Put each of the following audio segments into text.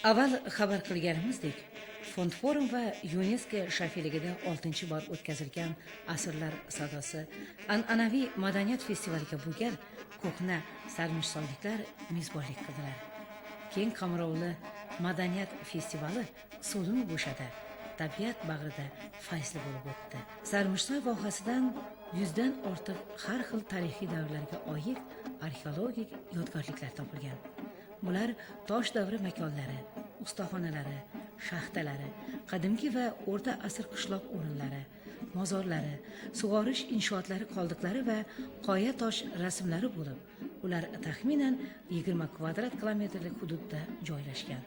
Avval xabar qilganimizdek, Fond Forum va UNESCO shafeligida 6-bor o'tkazilgan Asrlar sadosi an'anaviy madaniyat festivaliga bu gal ko'hna sarmishsoyliklar mezbonlik qildilar. Keng qamrovli madaniyat festivali So'lin bo'shada, tabiat bag'rida fayzli bo'lib o'tdi. Sarmishsoy vohasidan 100 dan ortiq har xil tarixiy davrlarga oid arxeologik yodgorliklar topilgan. Bular tosh davri makonlari, ustaxonalari, shaxtalari, qadimgi va o'rta asr qishloq o'rinlari, mozorlari, sug'orish inshootlari qoldiqlari va qoya tosh rasmlari bo'lib, ular taxminan 20 kvadrat kilometrlik hududda joylashgan.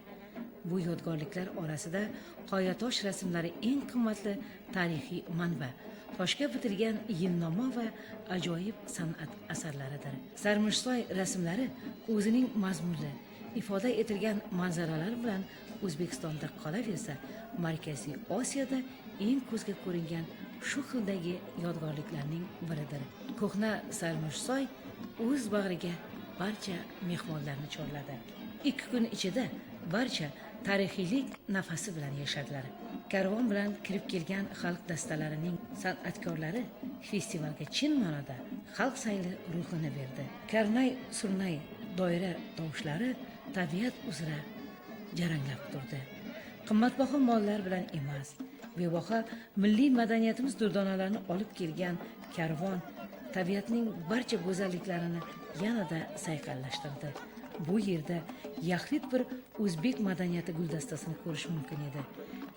Bu yodgorliklar orasida qoya tosh rasmlari eng qimmatli tarixiy manba, toshga bitilgan yilnoma va ajoyib san'at asarlaridir. Sarmishsoy rasmlari o'zining mazmunli, ifoda etilgan manzaralari bilan O'zbekistonda qolaversa, Markaziy Osiyoda eng ko'zga ko'ringan shu xildagi yodgorliklarning biridir. Ko'hna Sarmishsoy o'z bag'riga barcha mehmonlarni chorladi. 2 kun ichida barcha tarixiylik nafasi bilan yashadilar. Karvon bilan kirib kelgan xalq dastalarining san'atkorlari festivalga chin ma'noda xalq sayli ruhini berdi. Karnay, surnay, doira tovushlari tabiat uzra jaranglab turdi. Qimmatbaho mollar bilan emas, bebaho milliy madaniyatimiz durdonalarini olib kelgan karvon tabiatning barcha go'zalliklarini yanada sayqallashtirdi. Bu yerda yaxlit bir o'zbek madaniyati guldastasini ko'rish mumkin edi.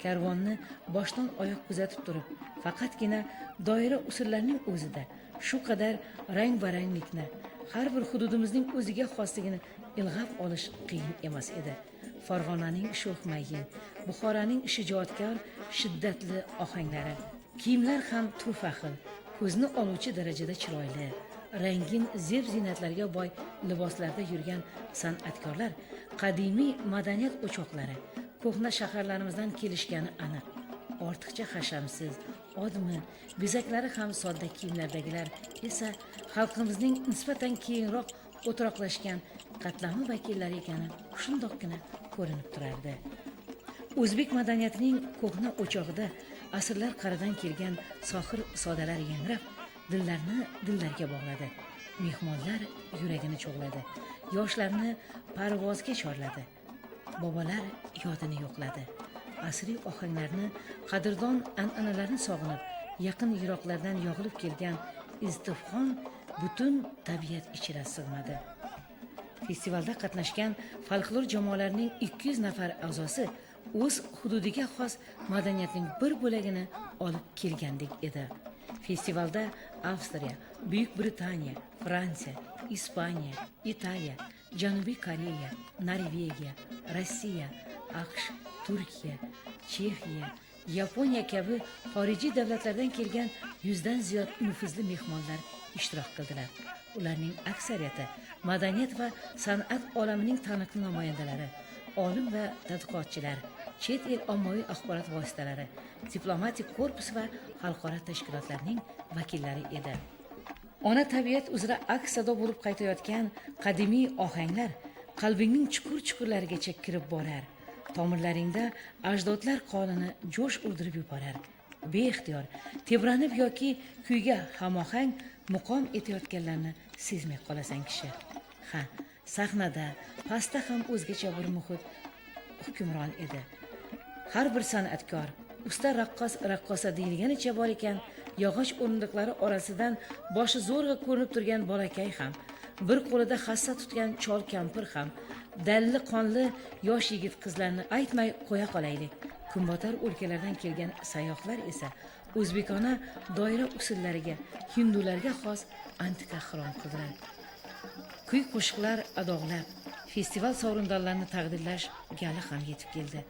Karvonni boshdan oyoq kuzatib turib, faqatgina doira usullarining o'zida shu qadar rang-baranglikni, har bir hududimizning o'ziga xosligini ilg'ab olish qiyin emas edi. Farg'onaning sho'xmayin, Buxoroning shijoatkor, shiddatli ohanglari, kiyimlar ham turfa xil, ko'zni oluvchi darajada chiroyli, rangin zeb-ziynatlarga boy liboslarda yurgan san'atkorlar qadimiy madaniyat o'choqlari, ko'hna shaharlarimizdan kelishgani aniq. Ortiqcha hashamsiz, odmi, bezaklari ham sodda kiyimlardagilar esa xalqimizning nisbatan keyinroq o'tiroqlashgan qatlami vakillari ekani shundoqqina ko'rinib turardi. O'zbek madaniyatining ko'hna o'chog'ida asrlar qaridan kelgan sohir sodalar yangrab, dillarni dillarga bog'ladi. Mehmonlar yuragini cho'g'ladi. Yoshlarni parvozga chorladi. Bobolar yodini yo'qladi. Asriy ohanglarni, qadrdon an'analarni sog'inib, yaqin yiroqlardan yog'ilib kelgan iztifhom butun tabiat ichida sig'madi. Festivalda qatnashgan folklor jamoalarining 200 nafar a'zosi o'z hududiga xos madaniyatning bir bo'lagini olib kelgandek edi. Festivalda Avstriya, Buyuk Britaniya, Fransiya, Ispaniya, Italiya, Janubiy Koreya, Norvegiya, Rossiya, AQSh, Turkiya, Chexiya, Yaponiya kabi xorijiy davlatlardan kelgan 100 dan ziyod nufuzli mehmonlar ishtirok qildilar. Ularning aksariyati madaniyat va san'at olamining taniqli namoyandalari, olim va tadqiqotchilar, chet el ommaviy axborot vositalari, diplomatik korpus va xalqaro tashkilotlarning vakillari edi. Ona tabiat uzra aks sado bo'lib qaytayotgan qadimiy ohanglar qalbingning chuqur-chuqurlarigacha kirib borar. Tomirlaringda ajdodlar qonini jo'sh urdirib yuborar. Beixtiyor tebranib yoki kuyga hamohang muqom etayotganlarni sezmay qolasan kishi. Ha, sahnada, pastda ham o'zgacha bir muhit hukmron edi. Har bir san'atkor, usta raqqos, raqqosa deyilganicha bor ekan, yog'och o'rindiqlari orasidan boshi zo'rg'a ko'rinib turgan bolakay ham, bir qo'lida hassa tutgan chol kampir ham, dalli qonli yosh yigit qizlarni aytmay qo'ya qolaylik. Kunbotar o'lkalardan kelgan sayyohlar esa o'zbekona doira usullariga, hindularga xos antiqa xirom qildilar. Kuy qo'shiqlar adoqlab, festival sovrindorlarini taqdirlash gali ham yetib keldi.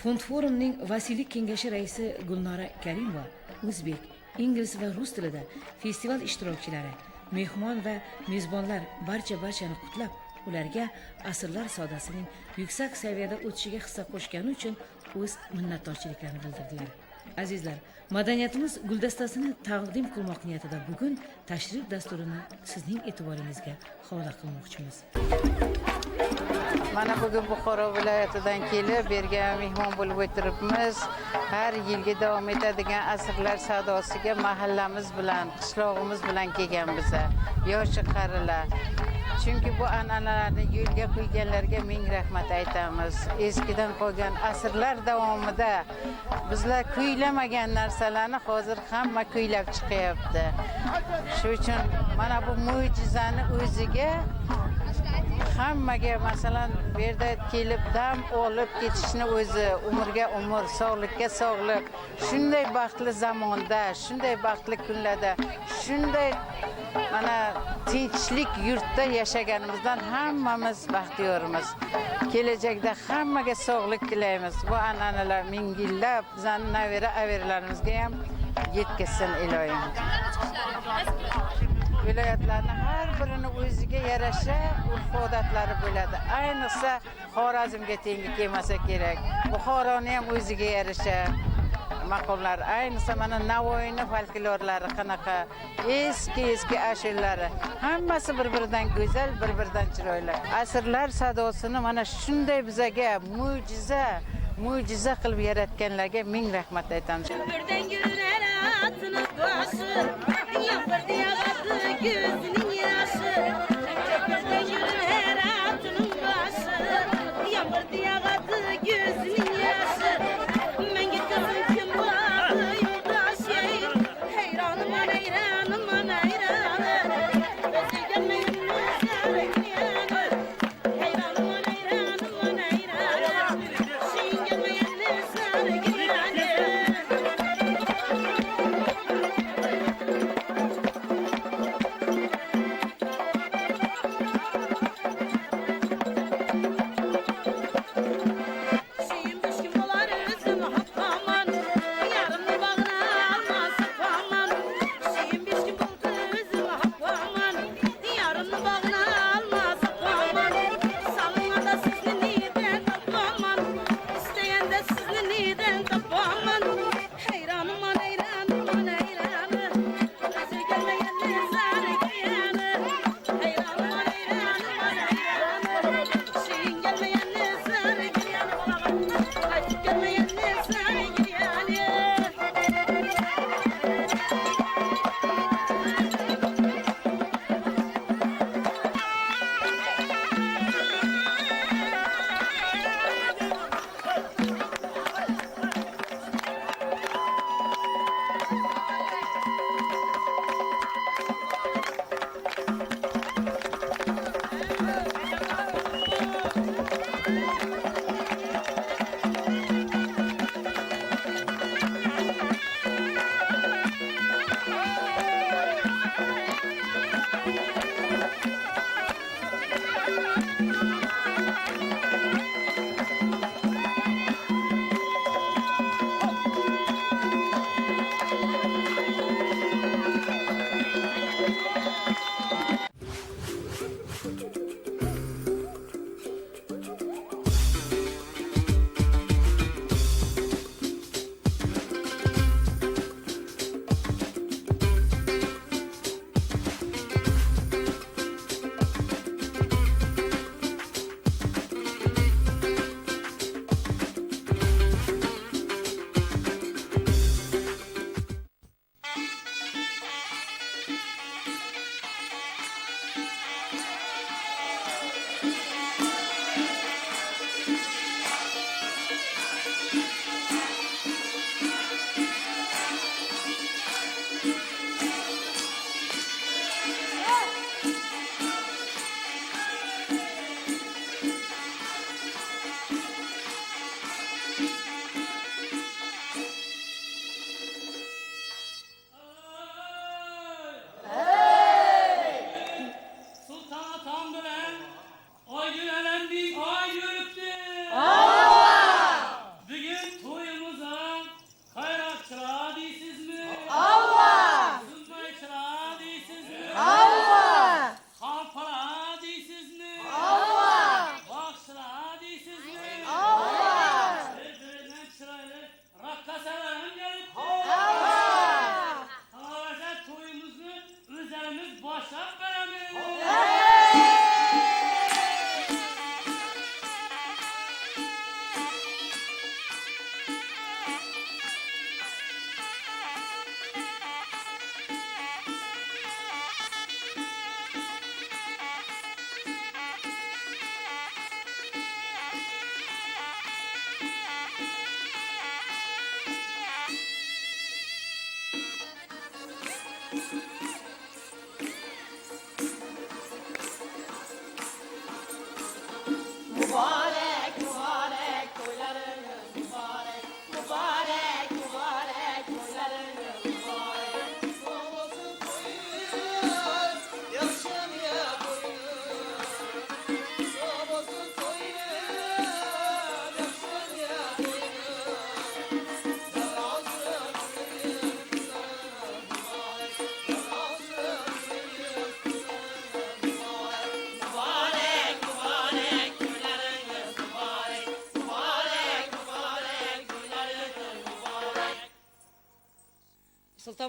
Fond Forumning vasiylik kengashi raisi Gulnora Karimova o'zbek, ingliz va rus tilida festival ishtirokchilari, mehmon va mezbonlar barchani qutlab, ularga asrlar sodasining yuksak saviyada o'tishiga hissa qo'shgani uchun o'z minnatdorchiliklarini bildirdilar. Azizlar, madaniyatimiz guldastasini taqdim qilmoq niyatida bugun tashrif dasturini sizning e'tiboringizga havola qilmoqchimiz. Mana bugün Buxoro viloyatidan kelib, berga mehmon bo'lib o'tiribmiz. Har yilgi davom etadigan asrlar sadosiga mahallamiz bilan, qishlog'imiz bilan kelgan biza. Yoshi qarilar. Chunki bu an'analarni yo'lga qo'yganlarga ming rahmat aytamiz. Eskidan qolgan asrlar davomida bizlar kuylamagan narsalarni hozir hamma kuylab chiqyapti. Shu uchun mana bu mo'jizani o'ziga hammaga masalan bu yerda kelib dam olib ketishni o'zi umrga umr, sog'likka sog'lik. Shunday baxtli zamonda, shunday baxtli kunlarda, shunday mana tinchlik yurtda yashaganimizdan hammamiz baxtiyormiz. Kelajakda hammaga sog'lik tilaymiz. Bu an'analar ming yillab bizning navara-averlarimizga ham yetkazsin iloyim. Viloyatlarning har birini o'ziga yarasha urf-odatlari bo'ladi. Ayniqsa Xorazmga tengi kelmasa kerak. Buxoroni ham o'ziga yarasha maqollar. Ayniqsa mana Navoiyning folklorlari qanaqa eski ashulari. Hammasi bir-biridan go'zal, bir-biridan chiroyli. Asrlar sadosini mana shunday bizaga mo'jiza qilib yaratganlarga ming rahmat aytamiz. Birden güler atını başı, yapırdı yağdı gözünün yaşı. Birden güler atının başı, yapırdı yağdı gözünün yaşı. Ben gittim kim buladı yoldaş yayın, heyranım hayranım hayranım. Özü gelmeyin müzarek yanı, heyranım hayranım hayranım. Şeyin gelmeyin müzarek yanı.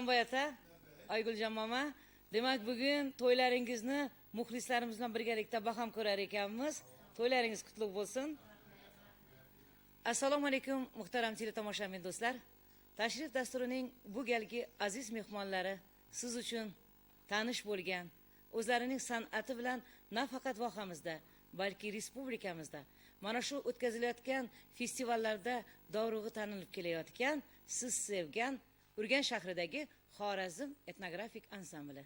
Sultonboy aka, Ayguljon mama, demak bugun to'ylaringizni muxlislarimiz bilan birgalikda baham ko'rar ekanmiz. To'ylaringiz qutlug' bo'lsin. Assalomu alaykum muhtaram teletomoshabin do'stlar. Tashrif dasturining bu galgi aziz mehmonlari siz uchun tanish bo'lgan, o'zlarining san'ati bilan nafaqat vohamizda, balki respublikamizda mana shu o'tkazilayotgan festivallarda dorug'i tanilib kelayotgan, siz sevgan Urganch shahridagi Xorazm etnografik ansambli.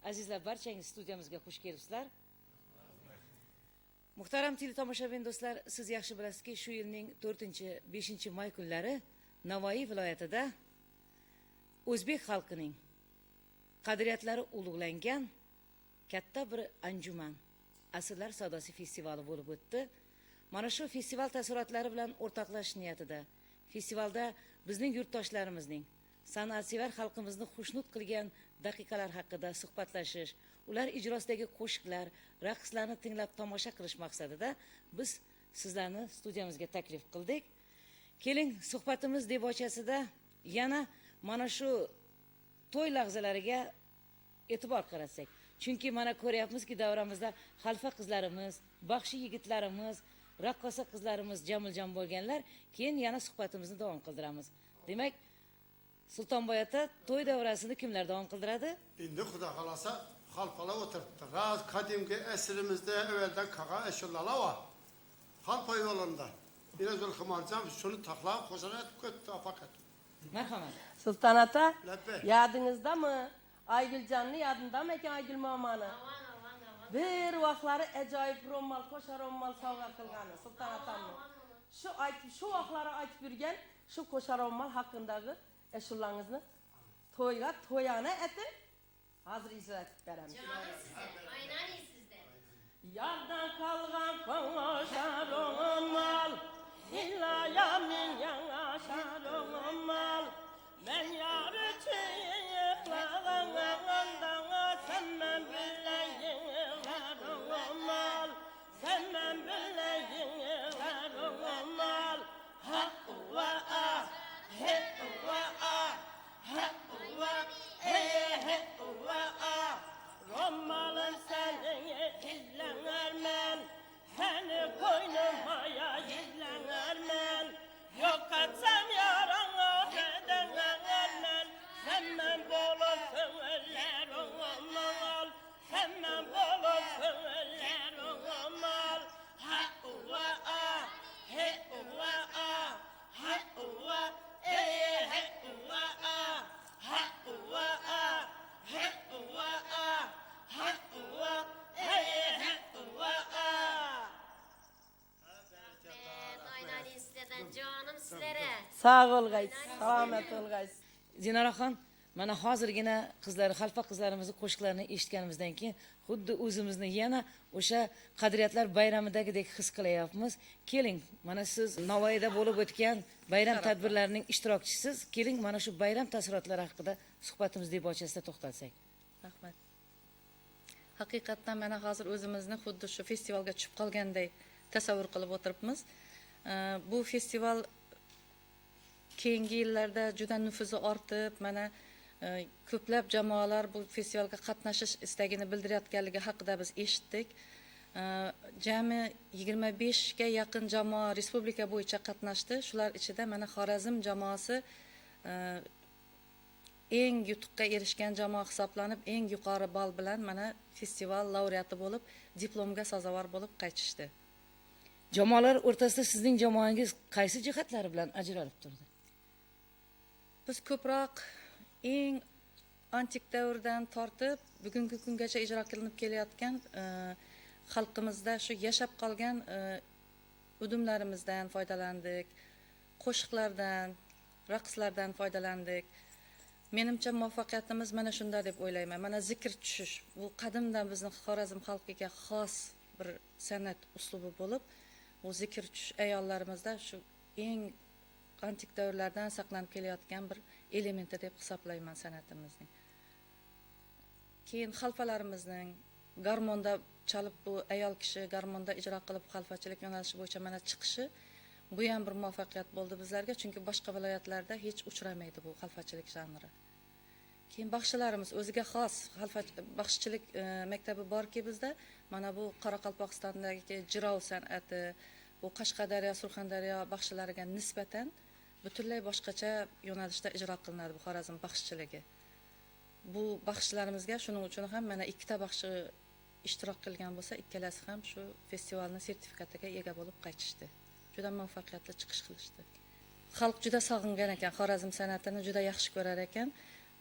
Azizlar, barchangiz studiyamizga xush kelibsizlar. Muhtaram teletomoshabin do'stlar, siz yaxshi bilasizki, shu yilning 4-5 may kunlari Navoiy viloyatida o'zbek xalqining qadriyatlari ulug'langan katta bir anjuman, Asrlar savdosi festivali bo'lib o'tdi. Mana shu festival taassurotlari bilan o'rtoqlashish niyatida festivalda bizning yurtdoshlarimizning, san'atsevar xalqimizni xushnud qilgan daqiqalar haqida suhbatlashish, ular ijrosidagi qo'shiqlar, raqslarni tinglab tomosha qilish maqsadida biz sizlarni studiyamizga taklif qildik. Keling, suhbatimiz debochasida yana mana shu to'y lahzalariga e'tibor qaratsak. Chunki mana ko'ryapmizki, davramizda xalfa qizlarimiz, baxshi yigitlarimiz, raqqosa qizlarimiz jamiljon bo'lganlar. Keyin yana suhbatimizni davom qildiramiz. Demak, Sultonboy aka, to'y davrasini kimlar davom qildiradi? Endi Xudo xolasa xalqalar o'tiribdi. Raz qadimgi asrimizda evvelden qolgan ashulalar bor. Xalq yo'lida. Biraz Xamarjon shuni taxlab qo'shilib ketdi faqat. Marhamat. Sultan ata, Labbay. yadingizdami? Ayguljonni yadindami ekan Aygul momani? Bir vaqtlari ajoyib ro'mol, qo'sha ro'mol sovg'a qilgani Sultan atamni. Shu vaqtlari aytib yurgan shu qo'sha ro'mol haqidagi ashullangizni to'yga to'yana aytib, hozir ijro etib beramiz. Aynan sizde. Yardan kalgan qo'sha ro'mol, illa yamin yangasha ro'mol. Men yar için yıkladığından senden bileyim ro'mol. Senden bileyim ro'mol. Ha va ah, he va ah, ha va he va ah. Ro'molun senin izlenirmen, seni koynuma ya izlenirmen. Yok etsem yarana edenlermen, senden bololsun eller ro'mol. Senden bololsun eller ro'mol. Ha va ah, he va ah, ha va he va ah, ha va ah, he va ah, ha va he va ah. Aynan sizden canım sizlere. Sağ ol gays, selamet ol gays. Zinoraxon, mana hozirgina qizlar, xalfa qizlarimizni qo'shiqlarini eshitganimizdan keyin xuddi o'zimizni yana o'sha qadriyatlar bayramidagidek his qilyapmiz. Keling, mana siz Navoiyda bo'lib o'tgan bayram tadbirlarining ishtirokchisiz. Keling, mana shu bayram taassurotlari haqida suhbatimiz debochasida to'xtalsak. Rahmat. Haqiqatdan mana hozir o'zimizni xuddi shu festivalga tushib qolganday tasavvur qilib o'tiribmiz. Bu festival keyingi yillarda juda nufuzi ortib, mana ko'plab jamoalar bu festivalga qatnashish istagini bildirayotganligi haqida biz eshitdik. Jami 25 ga yaqin jamoa respublika bo'yicha qatnashdi. Shular ichida mana Xorazm jamoasi eng yutuqqa erishgan jamoa hisoblanib, eng yuqori ball bilan mana festival laureati bo'lib, diplomga sazovor bo'lib qaytishdi. Jamoalar o'rtasida sizning jamoangiz qaysi jihatlari bilan ajralib turdi? Biz ko'proq eng antik davrdan tortib bugungi kungacha ijro qilinib kelayotgan xalqimizda shu yashab qolgan udumlarimizdan foydalandik, qo'shiqlardan, raqslardan foydalandik. Menimcha muvaffaqiyatimiz mana shunda deb o'ylayman. Mana zikr tushish bu qadimdan bizning Xorazm xalqiga xos bir san'at uslubi bo'lib, bu zikr tushish ayollarimizda shu eng antik davrlardan saqlanib kelayotgan bir elementi deb hisoblayman san'atimizning. Keyin xalfalarimizning garmonda chalib, bu ayol kishi garmonda ijro qilib xalfachilik yo'nalishi bo'yicha mana chiqishi, bu ham bir muvaffaqiyat bo'ldi bizlarga, chunki boshqa viloyatlarda hech uchramaydi bu xalfachilik janri. Keyin baxshilarimiz o'ziga xos baxshichilik maktabi borki bizda. Mana bu Qoraqalpog'istondagi jirov san'ati, bu Qashqadaryo, Surxondaryo baxshilariga nisbatan butunlay boshqacha yo'nalishda ijro qilinadi bu Xorazm baxshichiligi. Bu baxshilarimizga shuning uchun ham mana ikkita baxshi ishtirok qilgan bo'lsa, ikkalasi ham shu festivalning sertifikatiga ega bo'lib qaytishdi. Juda muvaffaqiyatli chiqish qilishdi. Xalq juda sog'ingan ekan, Xorazm san'atini juda yaxshi ko'rar ekan.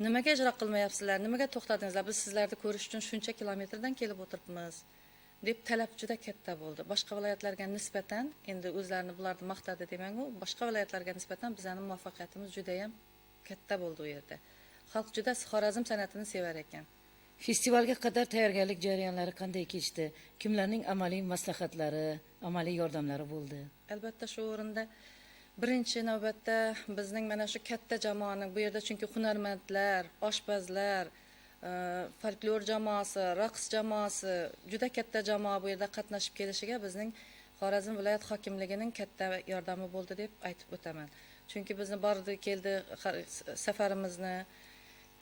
Nimaga ijro qilmayapsizlar? Nimaga to'xtadingizlar? Biz sizlarni ko'rish uchun shuncha kilometrdan kelib o'tiribmiz deb talab juda katta bo'ldi. Boshqa viloyatlarga nisbatan, endi o'zlarini bularni maqtadi demangu, boshqa viloyatlarga nisbatan bizning muvaffaqiyatimiz juda ham katta bo'ldi u yerda. Xalq juda Xorazm san'atini sevar ekan. Festivalga qadar tayyorgarlik jarayonlari qanday kechdi? Kimlarning amaliy maslahatlari, amaliy yordamlari bo'ldi? Albatta shu o'rinda birinchi navbatda bizning mana shu katta jamoaning bu yerda chunki hunarmandlar, oshpazlar, folklor jamoasi, raqs jamoasi, juda katta jamoa bu yerda qatnashib kelishiga bizning Xorazm viloyat hokimligining katta yordami bo'ldi deb aytib o'taman. Chunki bizni bordi keldi safarimizni,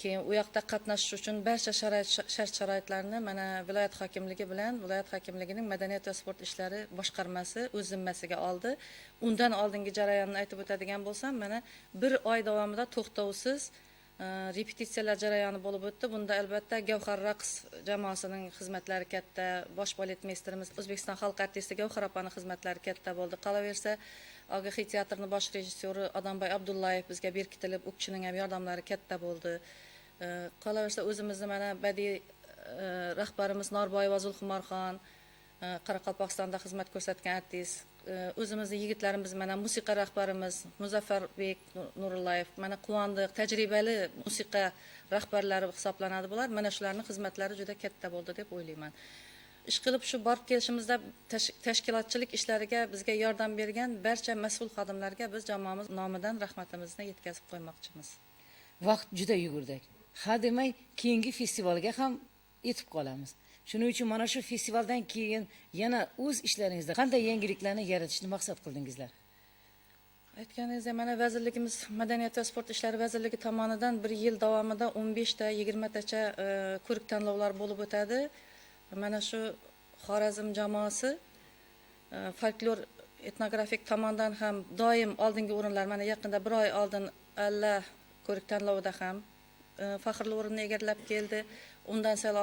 keyin u yoqda qatnashish uchun barcha shart-sharoitlarni mana viloyat hokimligi bilan viloyat hokimligining madaniyat va sport ishlari boshqarmasi o'z zimmasiga oldi. Undan oldingi jarayonni aytib o'tadigan bo'lsam, mana bir oy davomida to'xtovsiz repetitsiyalar jarayoni bo'lib o'tdi. Bunda albatta Gavhar raqs jamoasining xizmatlari katta, bosh baletmesterimiz O'zbekiston xalq artisti Gavhar opaning xizmatlari katta bo'ldi. Qolaversa, Ogahiy teatrining bosh rejissyori Odamboy Abdullayev bizga berkitilib, u kishining ham yordamlari katta bo'ldi. Qolaversa o'zimizni mana badiiy rahbarimiz Norboyeva Zulxumorxon, Qoraqalpog'istonda xizmat ko'rsatgan artist, o'zimizning yigitlarimiz mana musiqa rahbarimiz Muzaffarbek Nurullayev, mana quvondiq, tajribali musiqa rahbarlari hisoblanadi bular. Mana shularning xizmatlari juda katta bo'ldi deb o'ylayman. Ishqilib shu borib kelishimizda tashkilotchilik ishlariga bizga yordam bergan barcha mas'ul xodimlarga biz jamoamiz nomidan rahmatimizni yetkazib qo'ymoqchimiz. Vaqt juda yugurdik. Ha demay, keyingi festivalga ham yetib qolamiz. Shuning uchun mana shu festivaldan keyin yana o'z ishlaringizda qanday yangiliklarni yaratishni maqsad qildingizlar? Aytganingizdek, mana vazirligimiz, Madaniyat va sport ishlari vazirligi tomonidan bir yil davomida 15 ta, 20 tacha ko'rik tanlovlar bo'lib o'tadi. Mana shu Xorazm jamoasi folklor etnografik tomondan ham doim oldingi o'rinlar, mana yaqinda bir oy oldin Allah ko'rik tanlovida ham faxrli o'rinni egallab keldi. Undan sal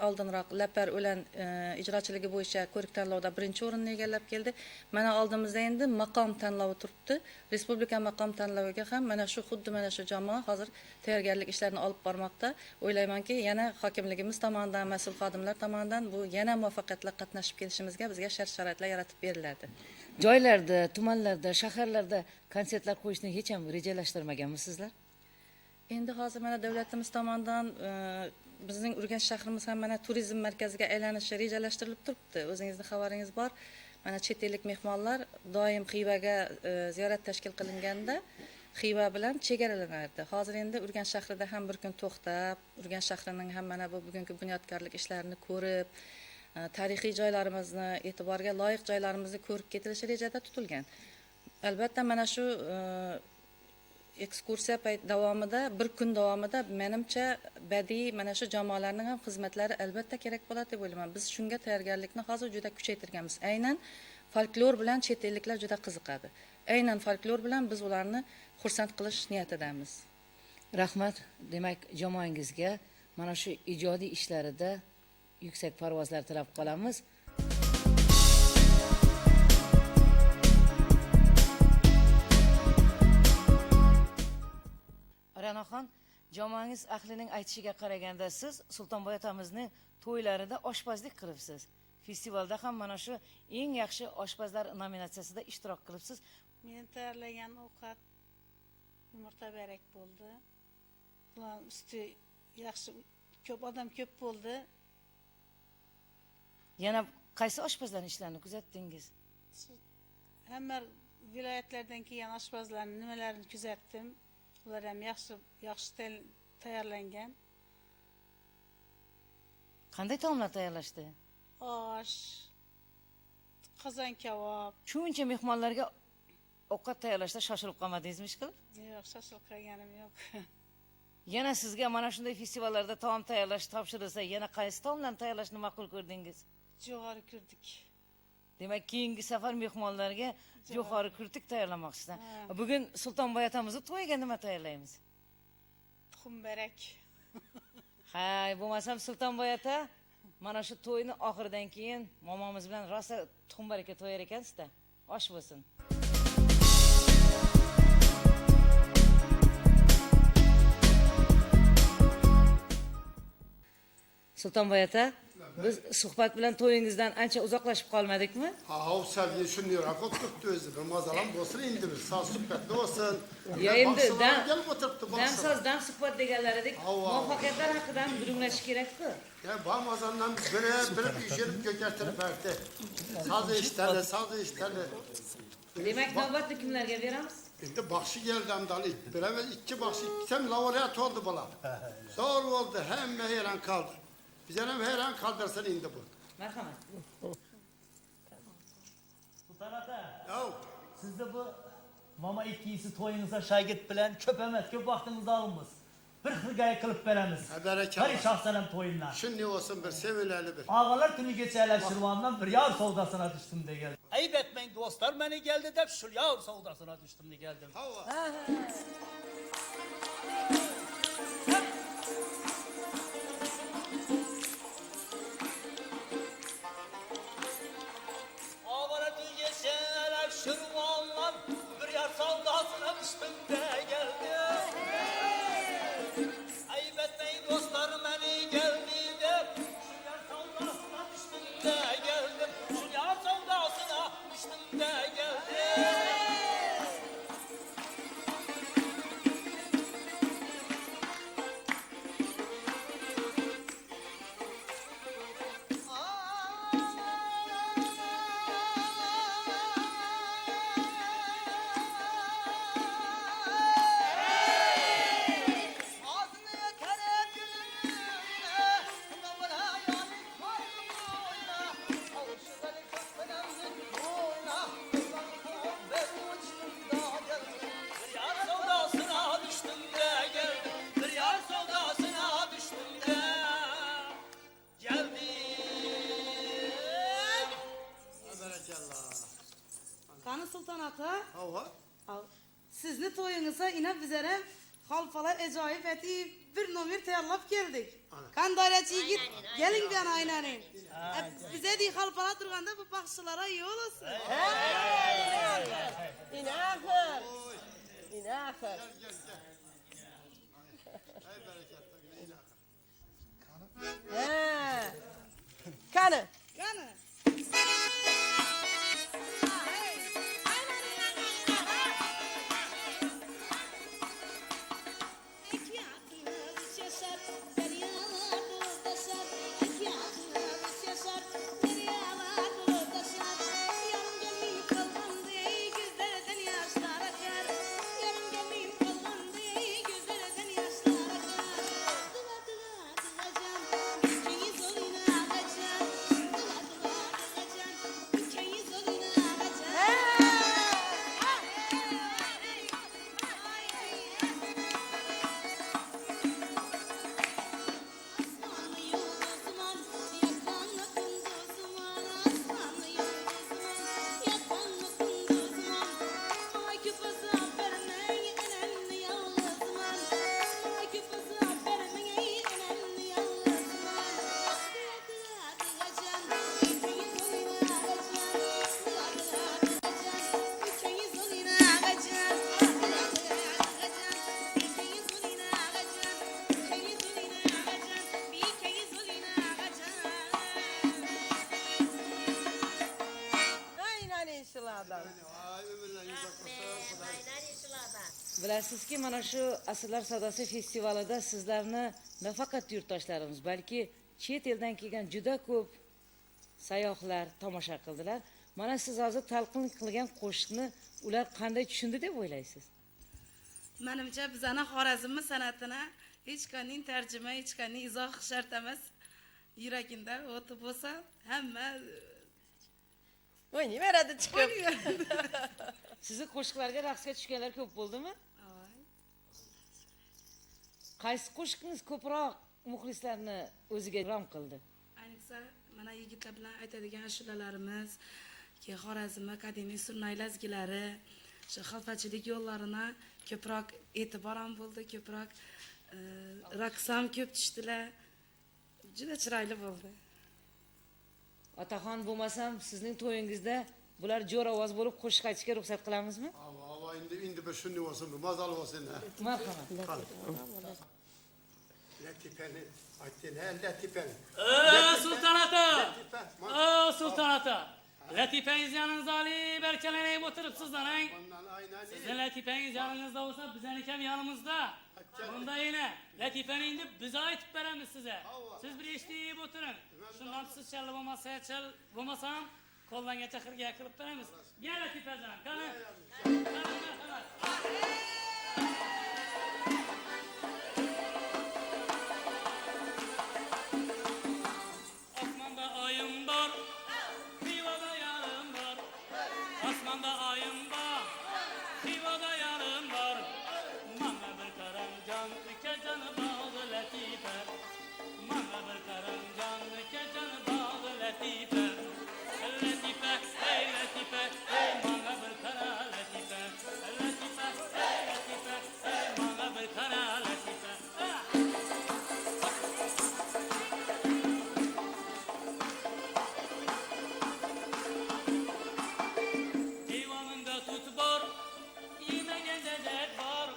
oldinroq Lapar o'lan ijrochiligi bo'yicha ko'rik tanlovda birinchi o'rinni egallab keldi. Mana oldimizda endi maqom tanlovi turibdi. Respublika maqom tanloviga ham mana shu xuddi mana shu jamoa hozir tayyorgarlik ishlarini olib bormoqda. O'ylaymanki, yana hokimligimiz tomonidan, mas'ul xodimlar tomonidan bu yana muvaffaqiyatli qatnashib kelishimizga bizga shart-sharoitlar yaratib beriladi. Joylarda, tumanlarda, shaharlarda konsertlar qo'yishni hech ham rejalashtirmaganmisizlar? Endi hozir mana davlatimiz tomonidan bizning Urganch shahrimiz ham mana turizm markaziga aylanishi rejalashtirilib turibdi. O'zingizning xabaringiz bor. Mana chet ellik mehmonlar doim Xivaga ziyorat tashkil qilinganda Xiva bilan chegaralanardi. Hozir endi Urganch shahrida ham bir kun to'xtab, Urganch shahrining ham mana bu bugungi bunyodkorlik ishlarini ko'rib, tarixiy joylarimizni, e'tiborga loyiq joylarimizni ko'rib ketilishi rejada tutilgan. Albatta mana shu ekskursiya davomida, bir kun davomida menimcha badiiy mana shu jamoalarning ham xizmatlari albatta kerak bo'ladi deb o'ylayman. Biz shunga tayyorgarlikni hozir juda kuchaytirganmiz. Aynan folklor bilan chet elliklar juda qiziqadi. Aynan folklor bilan biz ularni xursand qilish niyatidamiz. Rahmat. Demak, jamoangizga mana shu ijodiy ishlarida yuksak parvozlar tilab qolamiz. Ra'noxon, jamoangiz ahlining aytishiga qaraganda siz Sultonboy otamizning to'ylarida oshpazlik qilibsiz. Festivalda ham mana shu eng yaxshi oshpazlar nominatsiyasida ishtirok qilibsiz. Men tayyorlagan ovqat yumurta barak bo'ldi. Ular usti yaxshi, ko'p odam ko'p bo'ldi. Yana qaysi oshpazlarning ishlarini kuzatdingiz? Hamma viloyatlardan kelgan oshpazlarning nimalarini kuzatdim. Ular ham yaxshi tayyorlangan. Qanday taomlar tayyorlashdi? Osh, qozon kabob. Shuncha mehmonlarga ovqat tayyorlashda shoshilib qolmadingizmi ishqilib? Yo'q, shoshilib qolganim yo'q. Yana sizga mana shunday festivallarda taom tayyorlash topshirilsa, yana qaysi taomlarni tayyorlashni ma'qul ko'rdingiz? Jo'g'ari ko'rdik. Demak, keyingi safar mehmonlarga jo'xori kurtik tayyorlamoqchisiz. Bugun Sultonboy otamizni to'yiga nima tayyorlaymiz? Tuxumbarak. Ha, bo'lmasam Sultonboy ota, mana shu to'yni oxiridan keyin momomiz bilan rosa tuxumbarakka to'yar ekansiz-da. Osh bo'lsin. Sultonboy ota, biz suhbat bilan to'yingizdan ancha uzoqlashib qolmadikmi? Ha, saviyet şunu rakot tuttu özü. Bir mazalam olsun indi bir sağ süpetli olsun. Ya endi Gelip oturttu baksana. dam suhbat deganlaridek muvaffaqiyatlar haqida bilinglash kerak-ku. Ya bu mazandan bir pişirip gökertirip verdi. Sazı işlerle. Demak, navbatni kimlarga beramiz? Endi baxshi geldi amdali. Bilemez iki baxshi gitsem laureat oldu bala. Zor oldu. Hem heyran kaldı. Bize hem heyran kaldırsın indi bu. Marhamat. Sultan ata, Yav. sizde bu mama ikisi toyunuza şagird bilen köp emas, köp vaktinizni alınmız. Bir hırgaya kılıp beremiz. Bereket Bari var. şahsenem toyunlar. Şimdi olsun bir sevileli bir. Ağalar tünü geçerler şırvandan bir yağ soldasına düştüm de geldim. Ayıp etmeyin dostlar, beni geldi de şu yağ soldasına düştüm de geldim. Hava. Ağalar tünü geçerler şırvandan bir yağ soldasına düştüm de geldim. Ayıp etmeyin dostlar, beni geldi de şu yağ soldasına düştüm de geldim. Şu yağ soldasına düştüm de geldim. Qani Sultan ata, Hava. sizni to'yingizga inab bizlar xalfalar ajoyib etib bir nomer tayyorlab keldik. Qandorachi yigit, keling bana aynaning. Bize de xalfalar turganda bu baxshilara yo'l olsun. İnahır. İnahır. Qani. Qani. Bilasizki, mana shu Asrlar savdosi festivalida sizlarni nafaqat yurtdoshlarimiz, balki chet eldan kelgan juda ko'p sayyohlar tomosha qildilar. Mana siz hozir talqin qilgan qo'shiqni ular qanday tushundi deb o'ylaysiz? Menimcha bizani Xorazmni san'atini hech qanday tarjima, hech qanday izoh shart emas. Yuraginda o'ti bo'lsa, hamma o'ynayveradi chiqib. Sizni qo'shiqlarga raqsga tushganlar ko'p bo'ldimi? Qaysi qo'shiqingiz ko'proq muxlislarni o'ziga ram qildi? Ayniqsa mana yigitlar bilan aytadigan ashulalarimiz, Xorazm akademik surnay lazgilari, shu xalfachilik yo'llarini ko'proq e'tibor ham bo'ldi, ko'proq raqs ham ko'p tushdilar. Juda chiroyli bo'ldi. Otaxon bo'lmasam, sizning to'yingizda bular jo'r ovoz bo'lib qo'shiq aytishga ruxsat qilamizmi? Ama indi bir şunu olsun, bir mazal olsun ha. Marhamat. Latifeni, açtın ha, Latifeni. Sultan ata. Latife, Sultan ata. Latifeniz yanınızda Ali berkeleneyip oturupsuzlar ha. Ondan aynen Sizin latifeniz yanınızda olsa bizenikem yanımızda. Bunda yine latifeni indip bize aytıp veremiz size. Siz bir eşleyip oturun. Şundan siz çalı olmasa çal olmasam koldan geçe kırgıya kılıp veremiz. Gel latifeden. Kanı. Osmanda ayım var. Rivada yarım var. Osmanda ayım var. Rivada yarım var. Bana bir karan can, iki canı bağlı latife. Bana bir karan can, iki canı bağlı latife. Latife, ey latife, ey bana bir kara latife. Latife, ey latife, ey bana bir kara latife. Eyvanında tut var, yemegende dert var.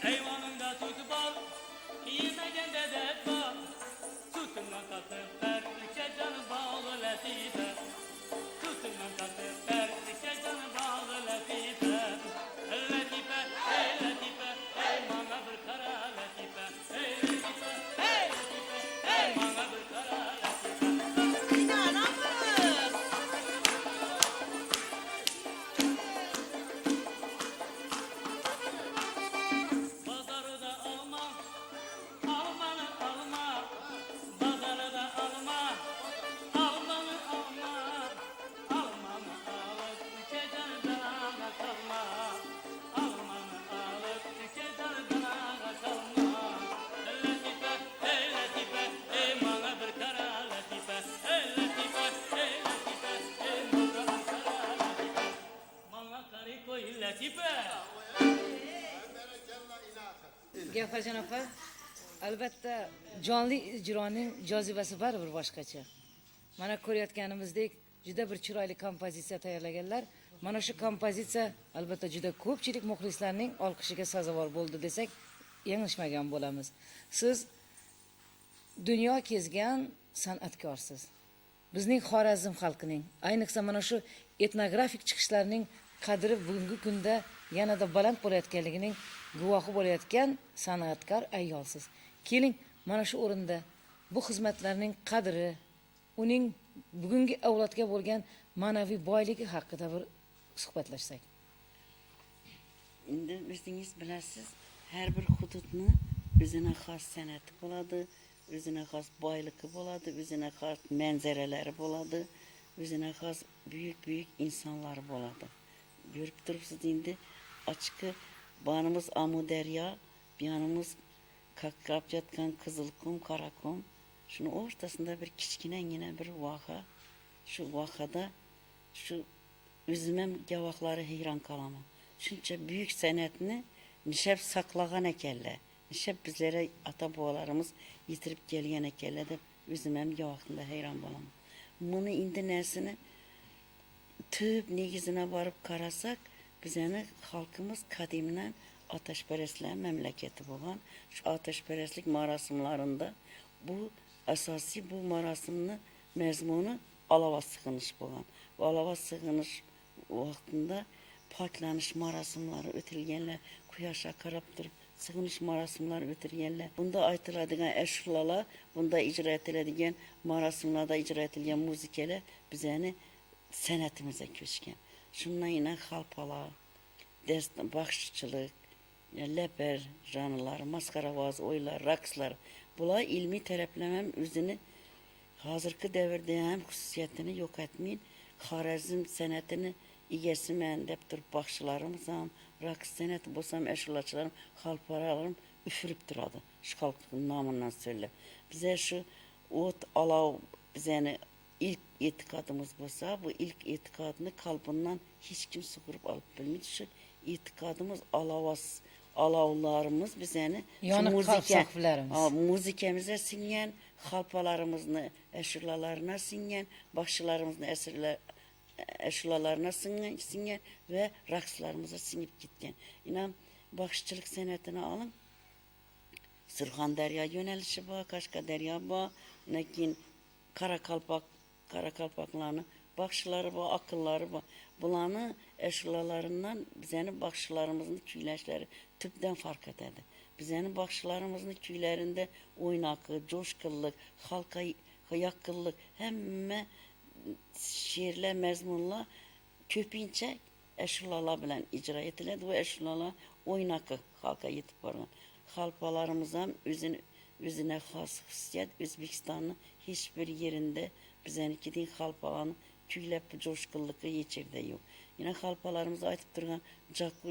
Eyvanında tut var, yemegende dert var. Tutundan katıp ver, ülke canı bağlı latife. Tutundan katıp ver, ülke canı bağlı latife. Latife, ey latife, ey bana bir kara latife. Ey latife, ey latife, ey bana bir kara latife. Pazarı da alma, almanı alma. Pazarı da alma, almanı alma. Almanı alıp ülkeden dana kalma. Almanı alıp ülkeden dana kalma. Latife, ey latife, ey bana bir kara latife. Ey latife, ey latife, ey bana bir kara latife. Bana karı koy latife. Gavharjon opa, albatta jonli ijroning jozibasi baribir boshqacha. Mana ko'rayotganimizdek juda bir chiroyli kompozitsiya tayyorlaganlar. Mana shu kompozitsiya albatta juda ko'pchilik muxlislarning olqishiga sazovor bo'ldi desak, yanglishmagan bo'lamiz. Siz dunyo kezgan san'atkorsiz. Bizning Xorazm xalqining, ayniqsa mana shu etnografik chiqishlarning qadri bugungi kunda yanada baland bo'layotganligining guvohi bo'layotgan san'atkor ayolsiz. Keling, mana shu o'rinda bu xizmatlarning qadri, uning bugungi avlodga bo'lgan ma'naviy boyligi haqida bir suhbatlashsak. Endi o'zingiz bilasiz, har bir hududni o'zine xos san'ati bo'ladi, o'zine xos boyligi bo'ladi, o'zine xos manzaralari bo'ladi, o'zine xos büyük insonlar bo'ladi. Görüp turibsiz endi açıkı banımız Amudaryo, bir yanımız kakkap yatkan Kızılkum, Karakum. Şunun ortasında bir kichkinagina bir vaha. Şu vahada şu üzümem gavakları heyran kalaman. Şuncha büyük san'atni nishab saqlagan ekanlar. Nishab bizlere ata bobolarimiz yitirib kelgan ekanlar deb o'zim ham gavaqda hayron bo'laman. Buni endi narsani tüp negizine varıp karasak, bizani halkımız kadimden ateşperestler memleketi olan şu ateşperestlik marasimlarında bu asasi bu marasimni mezmunu alava sığınış olan. Bu alava sığınış vaktinde paklanış marasimleri ötülgenler, kuyaşa karab durup sığınış marasimleri ötülgenler. Bunda aytıladigan eşulalar, bunda icra ediladigan marasimlarda icra edilgen muzikeler bizani san'atimize köşken. Şundan yine halpalar, bakışçılık, leper, janrlar, maskaravaz, oylar, rakslar. Bula ilmi taleplemem özünü hazırki devirde hem hususiyetini yok etmeyin. Xorazm san'atini egesimen deb turib baxshilarimiz ham, raqs san'ati bo'lsam, ashulachilarim, xalparalarım üfürüp duradı. Şu halkın namından söyle. Bize şu ot alav bizeni ilk itikadımız olsa bu ilk itikadını kalbından hiç kimse kurup alıp bilmedi. Şu itikadımız alavlarımız bizeni Yanık kalp sahiplerimiz. muzikemize singen, halpalarımızın eşulalarına singen, başçılarımızın eşulalarına singen ve rakslarımıza singip gitken. İnan bakışçılık senetini alın. Sırhan Derya yönelişi var, Kaşka Derya var, nekin Karakalpaklarını, bakışları var, akılları var. Bulanı eşulalarından bizeni bakışlarımızın küyleşleri tüpten fark ederdi. Bizeni bakışlarımızın küylerinde oynakı, coşkuluk, halka yakıllık, hemme şiirle, mezmunla köpinçe eşulalar bilen icra edildi ve eşulalar oynakı halka yetip vargan. Halpalarımızdan üzüne has hissiyat Özbekistan'ın hiçbir yerinde bizeniki'nin halpalarını küylep coşkulluğu geçirdi yok. Yine halpalarımıza aytıp durgan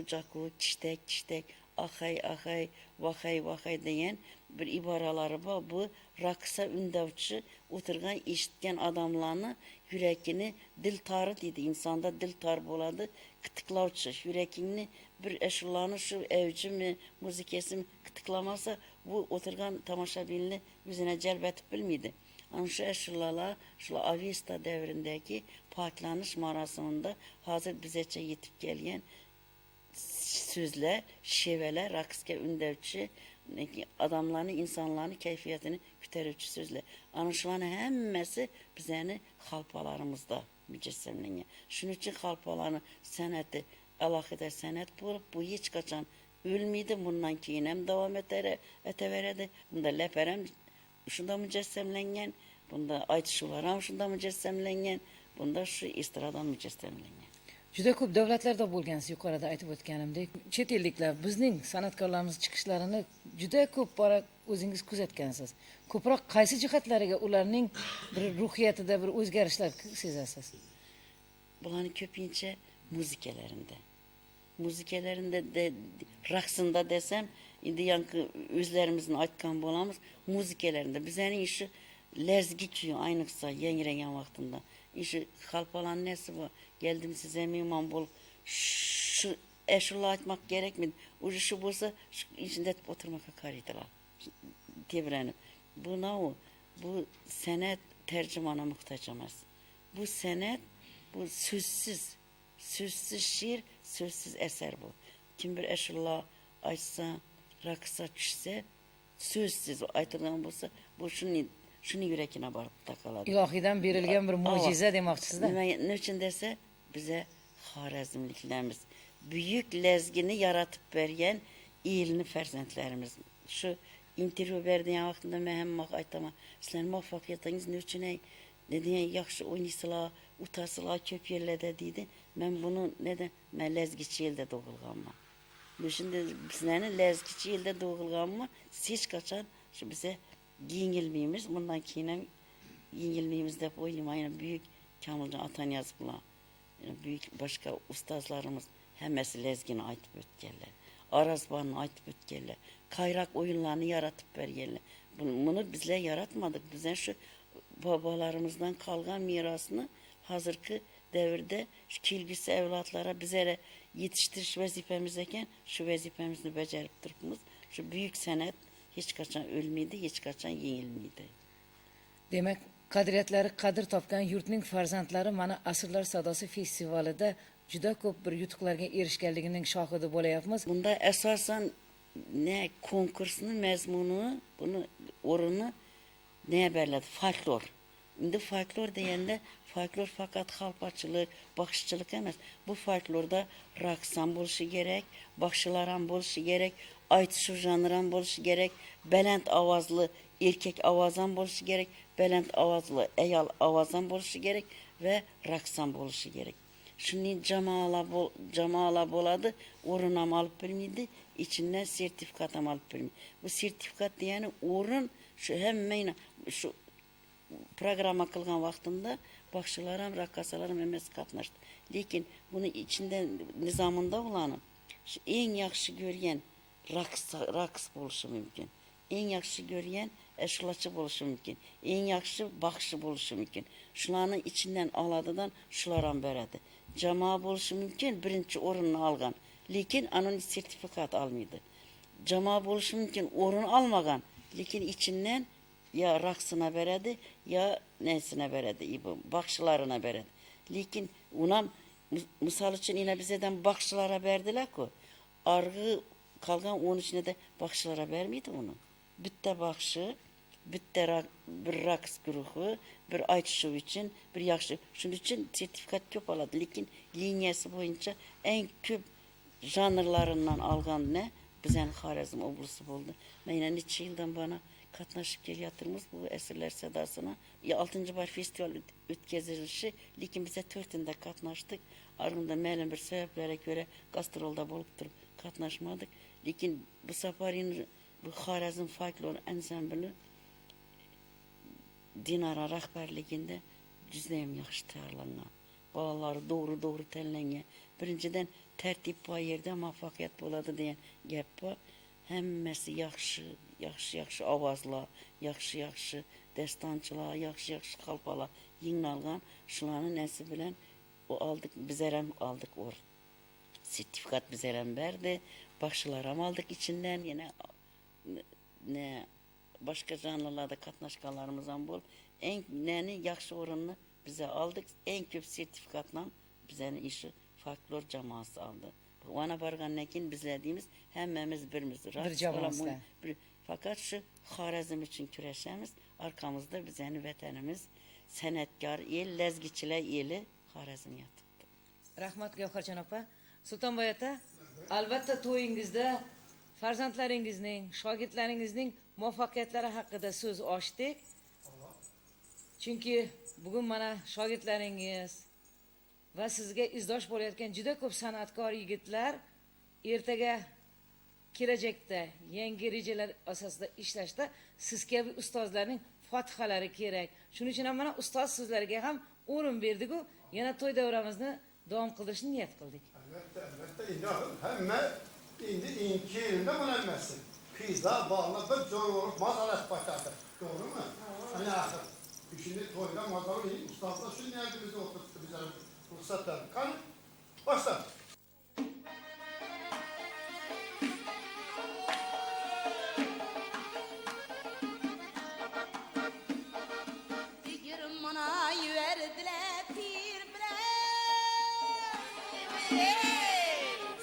caku, kiştek, ahay, vahay deyen bir ibaraları var. Bu raksa ündevçi oturgan işitken adamlarını yürekini dil tarı dedi. İnsanda dil tar boladı. Kıtıklavçı yürekini bir eşulanı şu evci mi muzikesi mi kıtıklamasa bu oturgan tamaşabinli yüzüne celbetip bilmiydi. Ama şu eşulalar, şu Avesta devrindeki paklanış marasiminde hazır bizeçe yetip gelen sözler, şeveler, rakske ündevçi, adamların, insanların keyfiyetini küterücü sözler. Anlaşılan hemmesi bizeni halpalarımızda mücessemleniyor. Şunun için halpaların seneti, alakadar senet bu hiç kaçan ölmeydi. Bundan keyin hem devam eteveredi. Bunda leperem şunda mücessemlengen, bunda aytışular şunda mücessemlengen, bunda şu istiradan mücessemlengen. Juda ko'p davlatlarda bo'lgansiz, yuqorida aytib o'tganimdek. Chet elliklar bizning san'atkorlarimiz chiqishlarini juda ko'p bora o'zingiz kuzatgansiz. Ko'proq qaysi jihatlariga ularning bir ruhiyatida bir o'zgarishlar sezasiz? Bularni ko'pincha muzikalarında de raqsında desem, indi yankı özlerimizin aytgan bolamiz, muzikalarında bizning işi lezgi kuyu ayniqsa yangragan vaqtında. İşi halpalan nesi var? Geldim size mimam bol. Şu eşula aytmak gerek mi? Ucu şu bolsa içinde oturmaka karıydılar. Tebrenip. Bu senet tercümana muhtaç emas. Bu senet, bu sözsüz şiir, sözsüz eser bu. Kim bir eşula aytsa, raksa düşse, sözsüz aytılgan bolsa, bu şunu yürekine barıp takaladı. İlohiydan berilgan bir mo'jiza demoqchisizda. Ne için dese bize Xorazmliklerimiz büyük lezgini yaratıp vergen iyilini ferzentlerimiz. Şu intervyu verdiğin vaxtında mən hem aytama, sizlerin muvaffakiyetiniz ne için ne diyen yaxşı oynayısılar, utasılar köp yerlerde deydi. Ben bunu neden? Ben lezgiçi yılda doğulganma. Şimdi bizlerin lezgiçi yılda doğulganma hiç kaçan şu bize yengilmeyimiz, bundan keyinem yengilmeyimiz de oynamayın. Büyük Kamilcan Atanyaz bulan, yani büyük başka ustazlarımız hemmesi lezgini aytıp ötkerler. Arazbanı aytıp ötkerler. Kayrak oyunlarını yaratıp vergerler. Bunu bizler yaratmadık. Bizler şu babalarımızdan kalgan mirasını hazırki devirde şu kilgisi evlatlara bizlere yetiştiriş vazifemizdeyken şu vazifemizi becerip durumuz. Şu büyük senet hiç kaçan ölmeydi, hiç kaçan yenilmeydi. Demek qadriyatlari qadr topgan yurtning farzandlari mana Asrlar sadosi festivalida juda ko'p bir yutuqlarga erishganligining shohidi bo'layapmiz. Bunda esasen ne konkursunun mezmunu, bunu orunu neye belirledi? Folklor. Şimdi folklor deyende folklor fakat halpaçılık, bakışçılık emez. Bu folklorda raksan buluşu gerek, bakışçılaran buluşu gerek, aytışı janran buluşu gerek, belent avazlı erkek avazan buluşu gerek, belent avazlı eyal avazan buluşu gerek ve raksan buluşu gerek. Şimdi cemaala boladı, orunam alıp bilmiydi, içinden sertifikatam alıp bilmiydi. Bu sertifikat diyeni orun şu hemen şu programa kılgan vaxtında bakışçılarım, rakkasalarım emes katnaştı. Lekin bunu içinde nizamında olanı, şu en yaxşı görgen raks bo'lishi mumkin. Eng yaxshi ko'rgan ashulachi bo'lishi mumkin. Eng yaxshi baxshi bo'lishi mumkin. Shularning ichidan oladidan shular ham beradi. Jamoa bo'lishi mumkin, birinchi o'rinni olgan, lekin anonim sertifikat olmaydi. Jamoa bo'lishi mumkin, o'rin olmagan, lekin ichinden ya raqsına beradi, ya nesine beradi, baxshilarına beradi. Lekin unam misal için yine bizden baxshilara berdiler ku. Argı kalgan onun içine de baxshilara vermiydi onu. Bitta baxşı, bitta bir raks guruhu, bir aytışıv için, bir yaxşı. Şunun için sertifikat köp aladı. Lekin liniyası boyunca en köp janrlarından algan ne? Bizden Xorazm oblusu oldu. Ben yine neçe yıldan bana katnaşıp geliyoruz bu Esirler Sedası'na. 6. bar festival ötkazilişi, lekin bize 4'ünde katnaştık. Ardından məlum bir sebeplere göre gastrolda bulup durup katnaşmadık. Lekin bu seferin bu Xorazm folklor ansambli Dinara rahberliğinde cüzdeyim yaxşı tayarlanan. Balaları doğru tanlangan. Birinciden tertip var yerde muvaffaqiyat boladı deyen gap var. Hemmesi yaxşı avazlar, yaxşı destançılar, yaxşı qalpalar yığınalgan. Şuların nesi bilen o aldık, bizerem aldık or. Sertifikat bizerem verdi. Başçılaram aldık içinden yine ne başka canlılarda katnaşkanlarımızdan bol. En neni yaxşı oranını bize aldık. En köp sertifikatla bizenin işi folklor cemaası aldı. Ona bargandan keyin bizlediğimiz hemmemiz birimiz. Bir cemaatlar. Fakat şu Xorazm için küreşemiz. Arkamızda bizenin vatanimiz, senetkar el, lezgiçiler eli Xorazm yatibdi. Rahmat Gavharjon opa. Sultonboy ota, albatta to'yingizda farzandlaringizning, shogirdlaringizning muvaffaqiyatlari haqida so'z ochdik. Chunki bugun mana shogirdlaringiz va sizga izdosh bo'layotgan juda ko'p san'atkor yigitlar ertaga kelajakda yangi rejalar asosida ishlashda siz kabi ustozlarning fotihalari kerak. Shuning uchun ham mana ustoz sizlarga ham o'rin berdik-ku, yana to'y davramizni davom qildirishni niyat qildik. Elbette inanın. Hemen inki yerinde bulunmasın. Pizza bağlı bir zor olup mazaret başladı. Doğru mu? Hani ahır. Şimdi toyda mazalı ustazlar şu nerede bizi oturttu bize ruhsat verdi. Kan başla. Figürüm bana yüverdiler pir bre.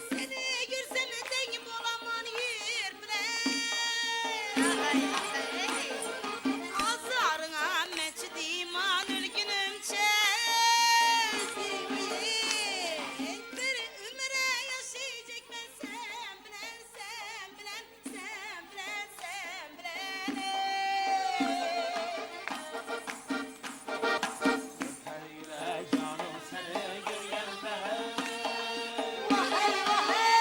Seni görsem denk bulamam yür bre. Azarına meçdim an ülgünümçe. Bir ömre yaşayacak ben sen bilen, sen bilen, sen bilen, sen bilen. Hele canım seni görgende Vay vay.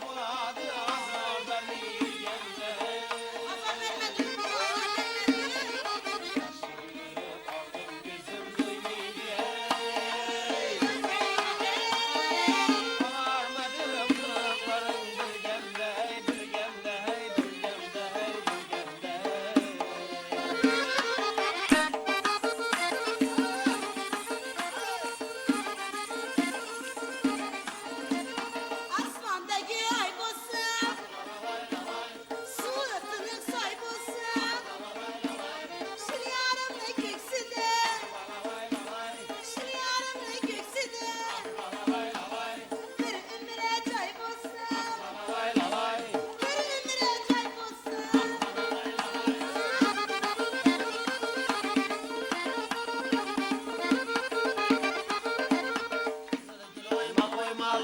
Muradı azar vermeyir gende Azar vermedim. Aldım gözüm duymuyor Armadım kırıkların bir gende Bir gende, bir gende, bir gende Asmandaki ay bulsa, suratının say bulsa, şiryarımla göksüde, şiryarımla göksüde, bir ömre cay bulsa, bir ömre cay bulsa. Doyma doymaz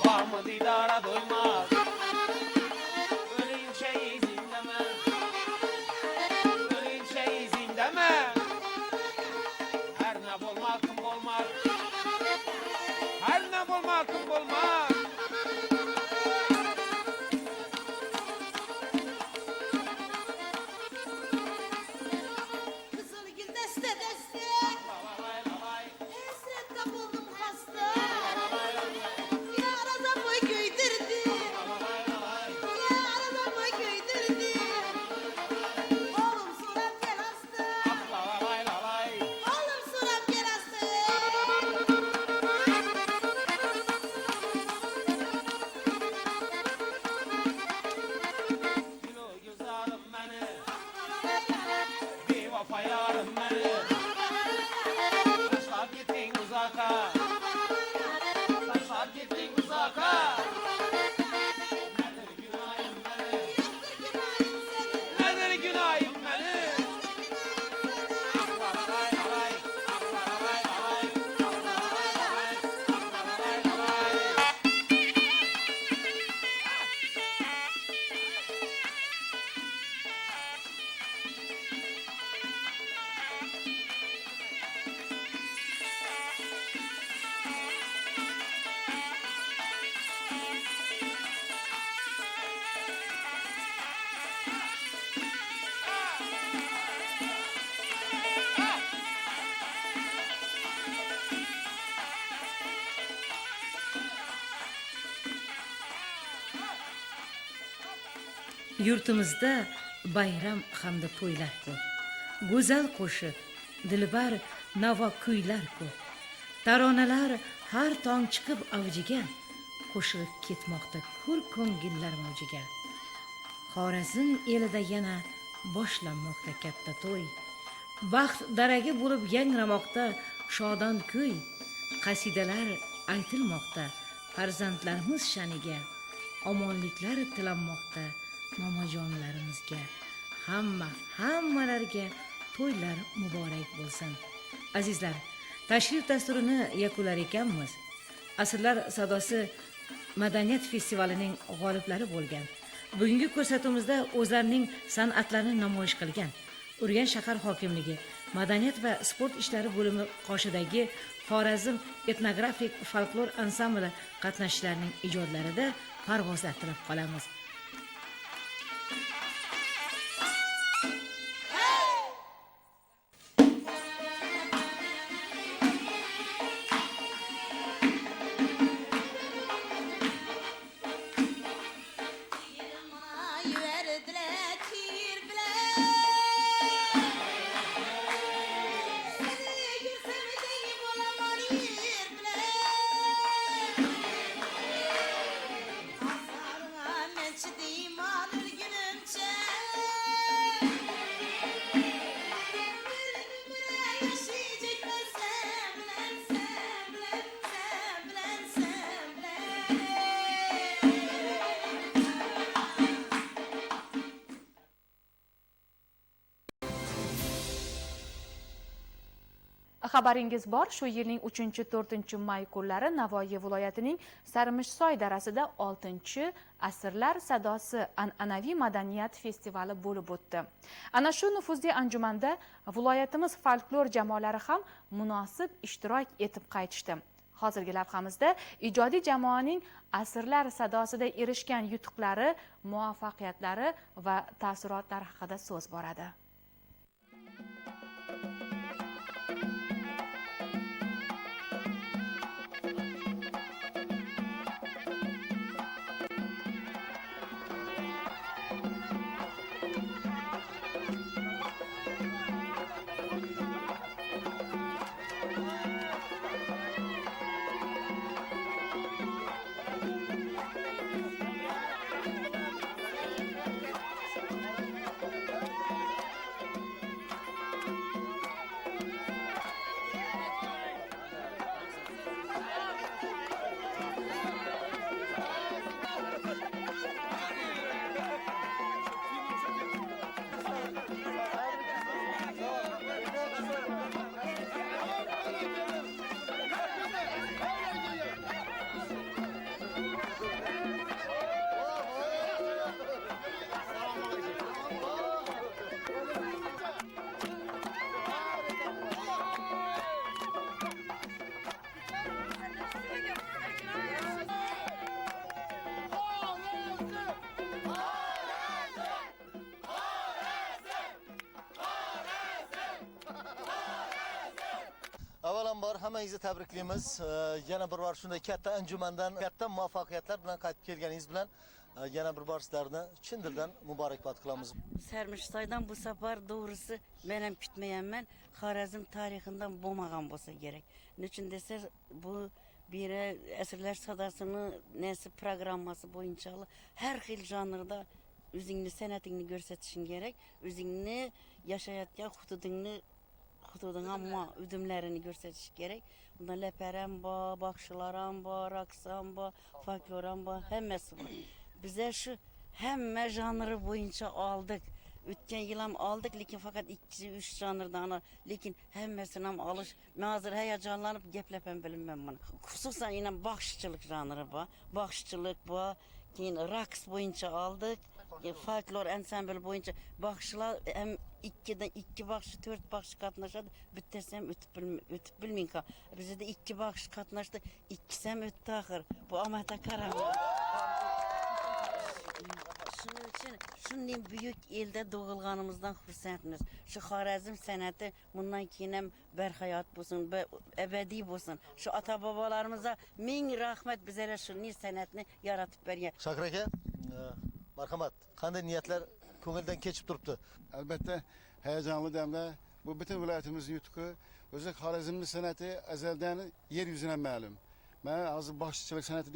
Var mı didara doymaz Ölünce izin deme Ölünce izin deme Her ne bulmak kim olmaz Her ne bulmak kim olmaz Kızılgül deste deste, hasrette buldum hasta. Yaraza boy güydürdü, Yurtimizda bayram hamda to'ylar ko'p. Go'zal qo'shiq, dilbar navo kuylar ko'p. Taronalar har tong chiqib avjiga, qo'shilib ketmoqda ko'l ko'ngillar mavjiga. Xorazm elida yana boshlanmoqda katta to'y. Baxt daragi bo'lib yangramoqda shodon kuy. Qasidalar aytilmoqda farzandlarimiz shaniga. Omonliklar tilanmoqda momojonlarimizga. Hammalarga to'ylar muborak bo'lsin. Azizlar, tashrif dasturini yakunlar ekanmiz. Asrlar sadosi madaniyat festivalining g'oliblari bo'lgan. Bugungi ko'rsatuvimizda o'zlarining san'atlarini namoyish qilgan Urganch shahar hokimligi Madaniyat va sport ishlari bo'limi qoshidagi Xorazm etnografik folklor ansambli qatnashchilarining ijodlarida parvozlar tilab qolamiz. Xabaringiz bor, shu yilning 3-4 may kunlari Navoiy viloyatining Sarmishsoy darasida 6-asrlar sadosi an'anaviy madaniyat festivali bo'lib o'tdi. Ana shu nufuzli anjumanda viloyatimiz folklor jamoalari ham munosib ishtirok etib qaytishdi. Hozirgi lavhamizda ijodiy jamoaning asrlar sadosida erishgan yutuqlari, muvaffaqiyatlari va taassurotlari haqida so'z boradi. Avvalambor hammangizni tabriklaymiz. Yana bir bor shunday katta anjumandan katta muvaffaqiyatlar bilan qaytib kelganingiz bilan yana bir bor sizlarni chin dildan muborakbod qilamiz. Sarmishsoydan bu safar doğrusu men ham kutmaganman. Xorazm tarixidan bo'lmagan bo'lsa kerak. Nechun desa bu biri asrlar sadosini nesi programmasi bo'yicha har xil janrda o'zingni san'atingni ko'rsatishing kerak. O'zingni yashayotgan hududing ammo udumlarini ko'rsatish kerak. Bunda laparam bor, baxshilaram bor, raqsam bor, folkloram bor, hammasi bor. Bize şu hamma janrı bo'yicha oldik. O'tgan yil ham oldik, lekin faqat 2-3 janrdan, lekin hammasini ham olish men hozir hayajonlanib gaplab ham bilmayman. Xususan yana baxshichilik janri bor, baxshichilik bor, keyin raqs bo'yicha oldik. Folklor ansambl bo'yicha baxshilar ham 2 baxshi 4 baxshi qatnashadi. Bittasi ham o'tib bilmayman. Bizda 2 baxshi qatnashdi, ikkisi ham o'tdi axir. Bu amata karam. Şunun için shunday büyük elde doğulganımızdan xursandmiz. Şu Xorazm san'ati bundan keyin ham barhayot bo'lsin, ebedi bo'lsin. Şu ata babalarımıza ming rahmat bizlere shunday san'atni yaratib bergan. Shakir aka, Marhamat. Qanday niyatlar ko'ngildan kechib turibdi? Albatta heyecanlı demler. Bu bütün vilayetimizin yutuku. Özellikle Xorazmli san'ati azaldan yer yüzüne ma'lum. Ben hozir boshchilik san'ati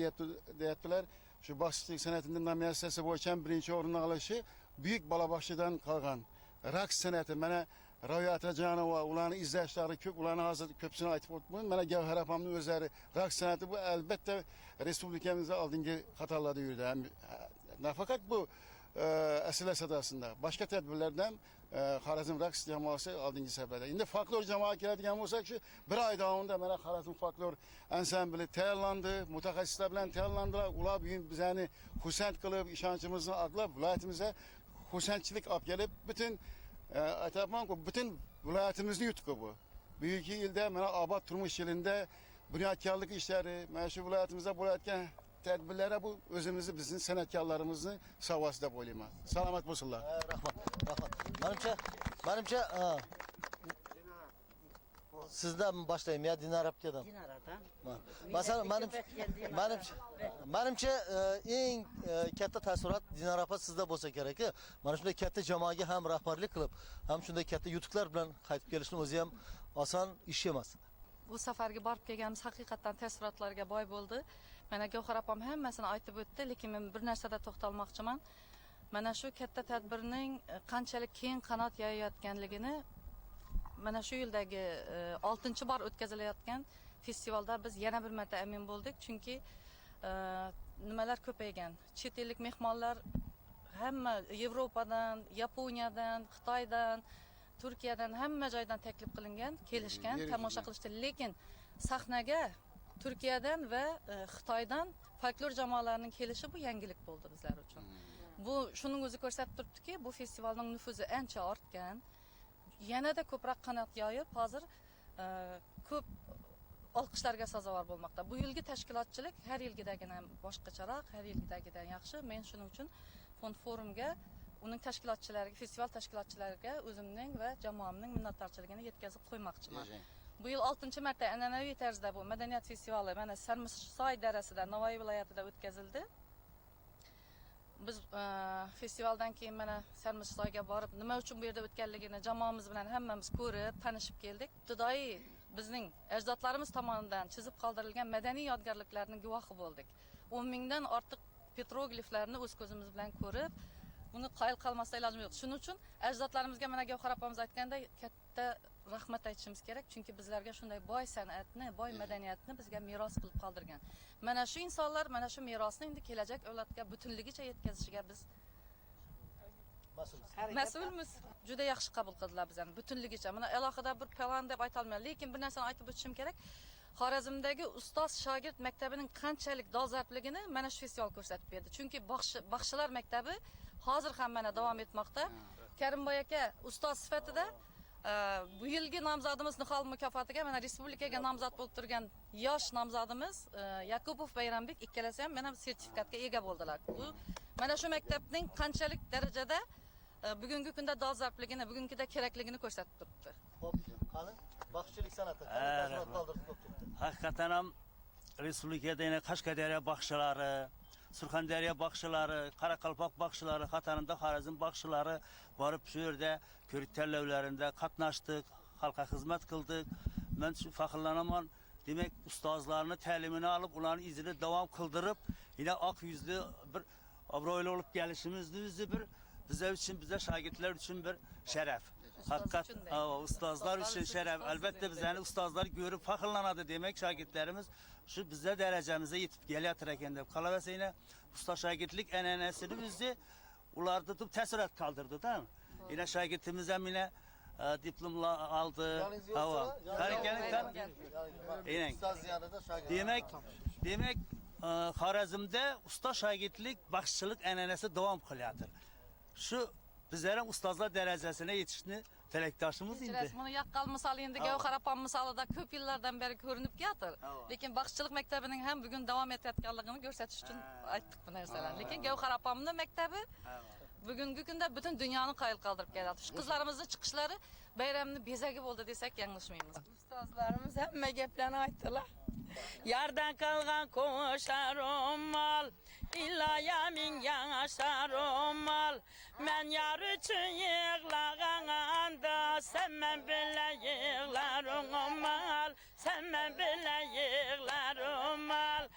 deyaptilar. Shu boshchilik san'atining nominatsiyasi bo'yicha birinchi o'rinni olishi buyuk Bolaboshchidan qolgan. Raqs san'ati mana Ro'yat Rajanova ularni izlashlari ko'p, ularni hozir ko'psini aytib o'tdim. Mana Gavhar opamning o'zlari raqs san'ati bu albatta respublikamizda oldingi qatorlarda yurdi. Nafaqat bu asrlar sadosida, boshqa tadbirlardan Xorazm raqs jamoasi oldingi safhada. Endi folklor jamoa keladigan bo'lsak, shu bir oy davomida mana Xorazm folklor ansambli tayyorlandi, mutaxassislar bilan tayyorlandilar. Ular bugun bizani xursand qilib, ishonchimizni oqlab, viloyatimizga xursandchilik olib kelib, bütün aytamanku, bütün viloyatimizning yutuqi bu. Buyuk yilda mana obod turmush yilida bunyodkorlik ishlari, mana shu viloyatimizda bo'layotgan tadbirlari bu o'zimizni, bizning san'atkorlarimizni savasi deb o'ylayman. Salomat bo'lsinlar. Rahmat. Menimcha sizdan boshlayman ya Dinar akadan. Dinaradan. Masalan, menimcha eng katta taassurot Dinar opa sizda bo'lsa kerak. Mana shunday katta jamoaga ham rahbarlik qilib, ham shunday katta yutuqlar bilan qaytib kelishni o'zi ham oson ish emas. Bu safarga borib kelganimiz haqiqatdan taassurotlarga boy bo'ldi. Mana Gavhar opam hammasini aytib o'tdi, lekin men bir narsada to'xtalmoqchiman. Mana shu katta tadbirning qanchalik keng qanot yayayotganligini mana shu yildagi 6-bor o'tkazilayotgan festivalda biz yana bir marta amin bo'ldik, chunki nimalar ko'paygan. Chet ellik mehmonlar hamma Yevropadan, Yaponiyadan, Xitoydan, Turkiyadan hamma joydan taklif qilingan, kelishgan, tomosha qilishdi, lekin sahnaga Turkiyadan va Xitoydan folklor jamoalarining kelishi bu yangilik bo'ldi bizlar uchun. Bu shuning o'zi ko'rsatib turibdiki, bu festivalning nufuzi ancha ortgan. Yanada ko'proq qanot yoyib, hozir ko'p olqishlarga sazovor bo'lmoqda. Bu yilgi tashkilotchilik har yilgidagidan boshqacharoq, har yilgidagidan yaxshi. Men shuning uchun fond forumga, uning tashkilotchilariga, festival tashkilotchilariga o'zimning va jamoamning minnatdorchiligini yetkazib qo'ymoqchiman. Bu yil 6-marta an'anaviy tarzda bu madaniyat festivali mana Sarmishsoy darasida, Navoiy viloyatida o'tkazildi. Biz festivaldan keyin mana Sarmishsoyga borib, nima uchun bu yerda o'tganligini jamoamiz bilan hammamiz ko'rib, tanishib keldik. Ibtidoiy bizning ajdodlarimiz tomonidan chizib qoldirilgan madaniy yodgorliklarning guvohi bo'ldik. 10 mingdan ortiq petrogliflarni o'z ko'zimiz bilan ko'rib, buni qoyil qolmasdan ilojim yo'q. Shuning uchun ajdodlarimizga mana Gavhar opamiz aytganday katta rahmat aytishimiz kerak, chunki bizlarga shunday boy san'atni, boy madaniyatni bizga meros qilib qoldirgan. Mana shu insonlar mana shu merosni endi kelajak avlodga butunligicha yetkazishiga biz mas'ulmiz. Juda yaxshi qabul qildilar bizani butunligicha. Mana alohida bir plan deb ayta olmayman, lekin bir narsani aytib o'tishim kerak. Xorazmdagi ustoz shogird maktabining qanchalik dolzarbligini mana shu festival ko'rsatib berdi. Chunki baxshilar maktabi hozir ham mana davom etmoqda. Karimboy aka ustoz sifatida bu yilgi nomzodimiz Nihol mukofotiga mana respublikaga nomzod bo'lib turgan yosh nomzodimiz Yakubov Bayrambek ikkalasi ham mana sertifikatga ega bo'ldilar. Bu mana shu maktabning qanchalik darajada bugungi kunda dolzarbligini, bugungida kerakligini ko'rsatib turibdi. Xo'p, qani baxshichilik san'ati haqiqatan ham respublikada yana Qashqadaryo baxshilari, Surxondaryo baxshilari, Qoraqalpoq baxshilari, qatorida Xorazm baxshilari borib shu yerda ko'rik tanlovlarida qatnashdik, xalqqa xizmat qildik. Men shu faxrlanaman. Demak, ustozlarni ta'limini olib, ularning izini davom qildirib, yana oq yuzli bir obro'li bo'lib kelishimizni o'zi bir bizlar uchun, bizlar shogirdlar uchun bir sharaf. Haqiqat, ustozlar uchun sharaf. Albatta bizlarni ustozlar ko'rib faxrlanadi, demak shogirdlarimiz shu bizlar darajamizga yetib kelyapti ekan deb qolaversa, yana ustoz shogirdlik an'anasini o'zi ularda deb ta'sirot qoldirdi-da. Yana shogirdimiz ham yana diplomlar oldi. Havo. Demak, Xorazmda ustoz shogirdlik, baxshichilik an'anasi davom qilyapti. Shu bizlar ham ustozlar darajasiga yetishni tilakdoshimiz endi. Buni yaqqol misol endi Gavhar opam misolida ko'p yillardan beri ko'rinib keladi. Lekin baxshichilik maktabining ham bugun davom etayotganligini ko'rsatish uchun aytdik bu narsalarni. Lekin Gavhar opamning maktabi bugungi kunda butun dunyoni qoyil qoldirib kelyapti. Shu qizlarimizning chiqishlari bayramni bezagi bo'ldi desak yanglishmaymiz. Ustozlarimiz hamma gaplarni aytdilar. Yerdan qolgan qo'shar ommal, İlaya min yaşar olmal. Men yar üçün yığlağanda, sen men bile yığlar olmal. Sen men bile yığlar olmal.